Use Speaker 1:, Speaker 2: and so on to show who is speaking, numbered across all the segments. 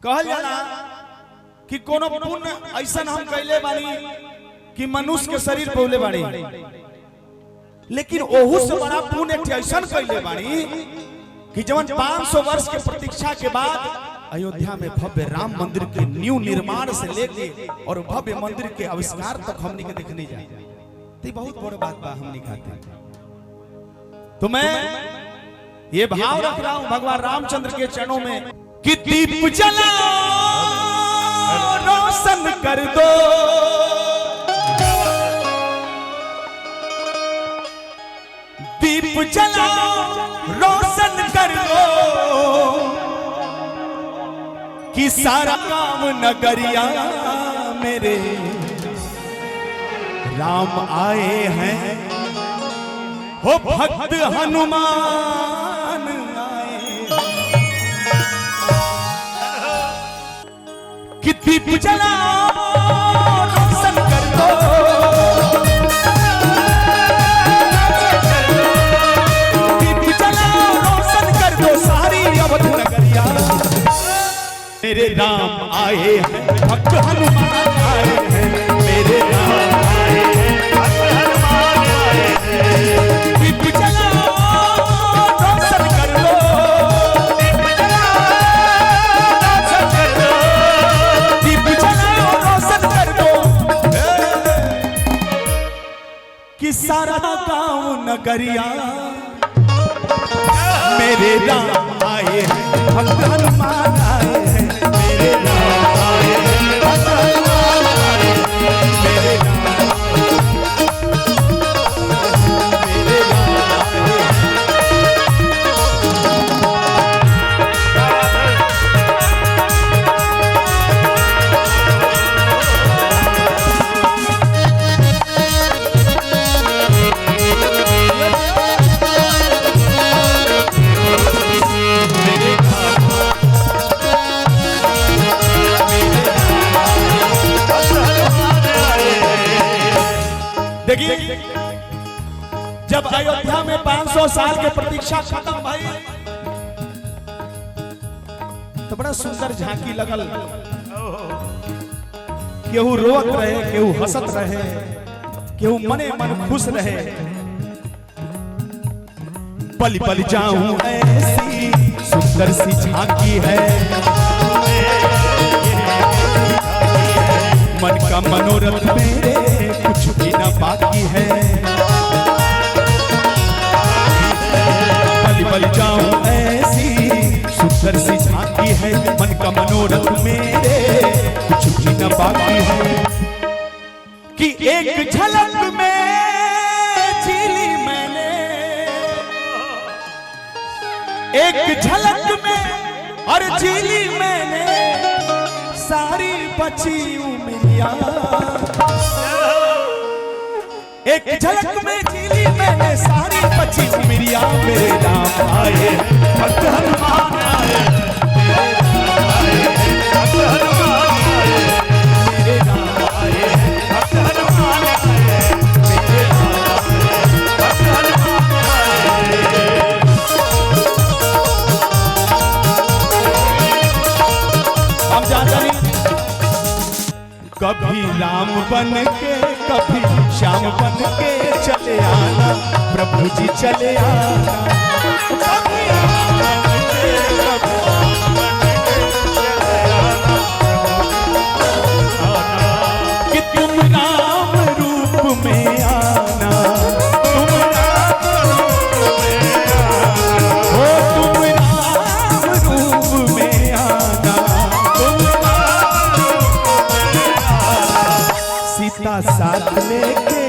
Speaker 1: कहल जाला कि कोनो पुण्य ऐसा हम कैले बानी कि मनुष्य के शरीर पौले बानी, लेकिन ओहू से बड़ा पुण्य ऐसा कैले बानी कि जवन 500 वर्ष के प्रतीक्षा के बाद अयोध्या में भव्य राम मंदिर के न्यू निर्माण से लेके और भव्य मंदिर के आविष्कार तक हमने के देखने जाए। तो बहुत बड़ा बात बा हमने खाते। तो मैं ये भाव रख रहा हूं भगवान रामचंद्र के चरणों में कि दीप जलाओ रोशन कर दो, दीप जलाओ रोशन कर दो कि सारा काम नगरिया मेरे राम आए हैं, हो भक्त हनुमान आए कि दीप जलाओ रोशन कर दो, दीप जलाओ रोशन कर दो सारी अवध नगरिया मेरे राम आए हैं, भक्त हनुमान आए हैं, मेरे राम आए हैं, भक्त हनुमान आए हैं। दीप जलाओ रोशन कर दो, दीप जलाओ रोशन कर दो, दीप जलाओ रोशन कर दो कि सारा गांव नगरिया मेरे राम आए हैं, भक्त हनुमान आए हैं, मेरे राम आए हैं, भक्त हनुमान आए हैं, मेरे राम देखिए, जब अयोध्या में 500 साल के प्रतीक्षा खत्म भाई तो बड़ा सुंदर झांकी लगल। केहू रोत रहे, केहू हंसत रहे, केहू मने मन खुश रहे। पल पल जाऊं ऐसी सुंदर सी झांकी है, मन का मनोरथ मेरे कुछ भी न बाकी है। पल पल जाऊं ऐसी सुंदर सी झांकी है, मन का मनोरथ मेरे कुछ भी न बाकी है। कि एक झलक में झीली मैंने, एक झलक में और झीली मैंने सारी बची उमरिया, एक झलक में झीली मैंने सारी बची उमरिया मेरे राम आए, भक्त हनुमान आए, मेरे राम आए, भक्त हनुमान आए, मेरे राम आए, भक्त हनुमान आए, मेरे राम आए, भक्त हनुमान आए। हम जानते नहीं कभी राम बन के कभी श्याम बन के चले आना, प्रभु जी चले आना। कभी राम बन के कभी श्याम बन के चले आना, कि तुम राम रूप में आना, तुम राम रूप में आना, हो तुम राम रूप में आना, तुम सीता साथ लेके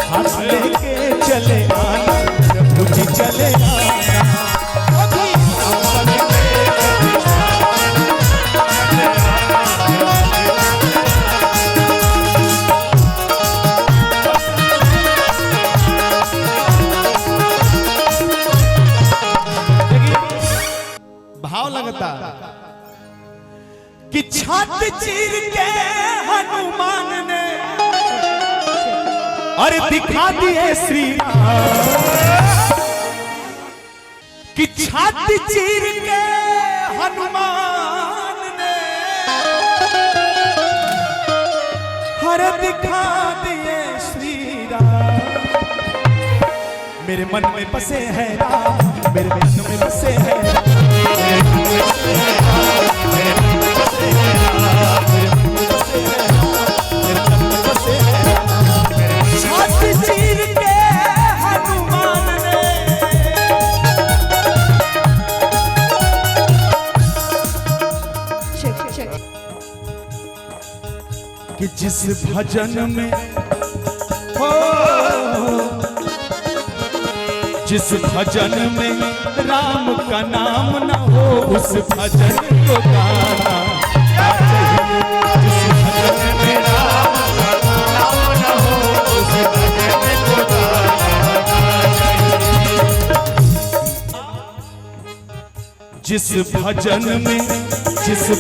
Speaker 1: हाथ लेके चले आना, प्रभु जी चले आना। भाव लगता कि छाती चीर के हनुमान ने और दिखा दिए श्री राम, कि छाती चीर के हनुमान अरे दिखा दिए श्री राम, मेरे मन में बसे हैं राम, मेरे मन में बसे हैं राम, मेरे मन में बसे हैं राम, मेरे मन में बसे हैं राम, मेरे मन में बसे हैं राम, मेरे मन में बसे हैं राम। छाती चीर के हनुमान ने कि जिस भजन में हो, जिस भजन में राम का नाम न हो उस भजन को गाना चाहिए। जिस भजन में राम का नाम न हो उस भजन को गाना चाहिए। जिस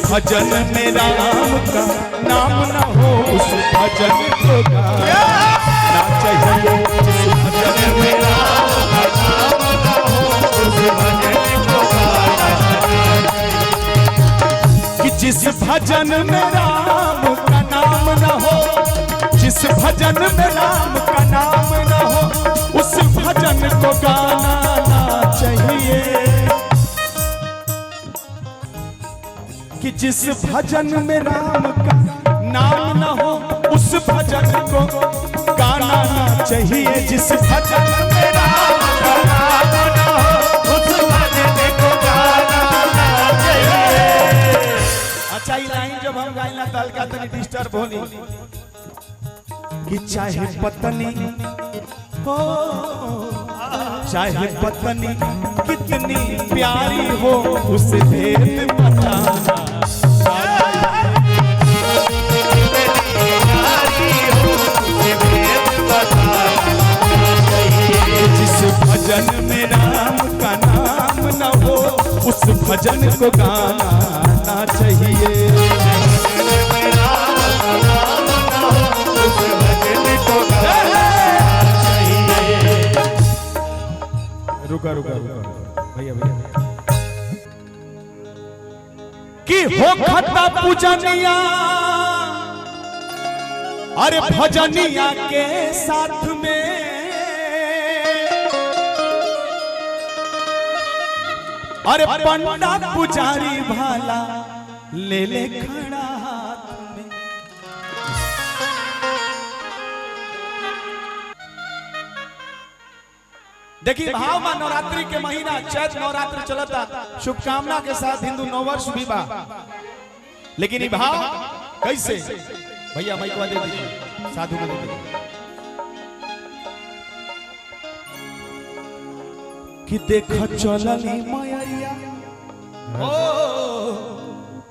Speaker 1: भजन में राम का नाम न हो उस भजन को गाना चाहिए। जिस भजन में राम का नाम न हो उस भजन को गाना चाहिए। कि जिस भजन में राम का नाम न हो, जिस भजन में राम का नाम न हो उस भजन को गाना चाहिए। कि जिस भजन में राम का नाम न हो उस भजन को गाना चाहिए। जिस भजन में राम का नाम न हो उस भजन को गाना चाहिए। अच्छा ये लाइन जब हम गाइला तो हल्का तनी डिस्टर्ब होनी कि चाहे पत्नी हो, चाहे पत्नी कितनी प्यारी हो उसे भेद बताना। जिस भजन में राम का नाम न हो उस भजन को गाना चाहिए। रुका रुका रुका भैया भैया कि हो खता पूजनिया अरे भजनिया के साथ में अरे पंडा पुजारी भाला ले ले खड़ा हाथ में। देखिए भाव में नवरात्रि के महीना चैत नवरात्रि चलता, शुभकामना के साथ हिंदू नववर्ष भी बा, लेकिन ये भाव कैसे भैया माइकवा दे दीजिए, साधु को दे दीजिए कि देख चलली मयरिया ओ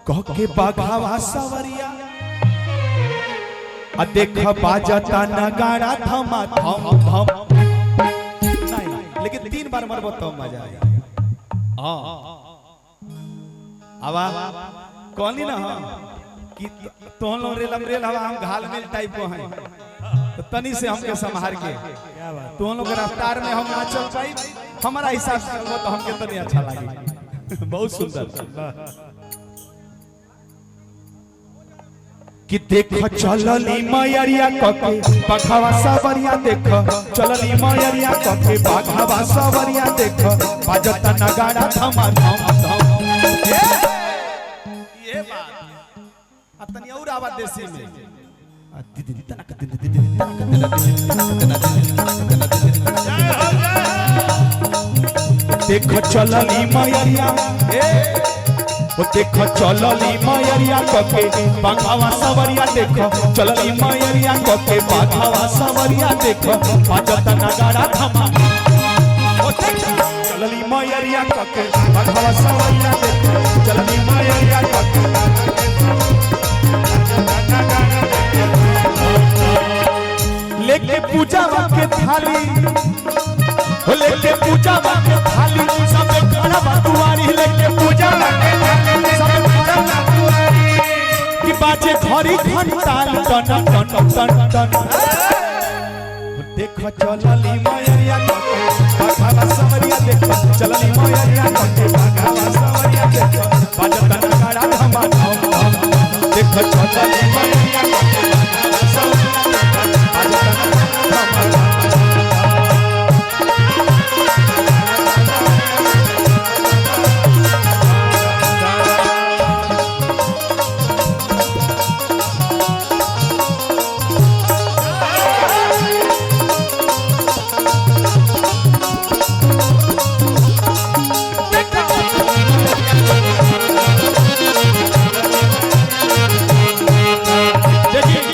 Speaker 1: कह के बाघावा सवरिया आ देख बाजता नगाड़ा थमा थम थम। नहीं लेकिन 3 बार मरबो तो मजा आएगा। हां आवा कहनी ना हम कि तोन लो रेल हवा हम घाल मेल टाइप को हैं तो तनी से हमके संभाल के क्या बात तोन लोग रफ्तार में हम ना चल पाई, हमारा हिसाब से वो तो हमके तनी अच्छा लगे। बहुत सुंदर कि देख चलली मयरिया कके बाघावा सवरिया देख चलली मयरिया कके बाघावा सवरिया देख बाजता नगाड़ा थमा थम थम। ये बात तनी और आवाज देसी में देख चलली मयरिया वो देख चलली मयरिया कके बाघावा सवरिया देख चलली मयरिया कके बाघावा सवरिया देख बाजता नगाड़ा थमा। ओ देख चलली मयरिया कके बाघावा सवरिया देख चलली मयरिया कके लेके पूजा के थाली हो लेके पूजा के थाली सब खड़ा बतुआरी लेके पूजा के थाली सब खड़ा बतुआरी कि बाजे घड़ी घंटाल टन टन टन टन। देख चलली मयरिया कके बाघावा सवरिया देख चलली मयरिया कके बाघावा सवरिया देख बाजता नगाड़ा थमा थम। देख चलली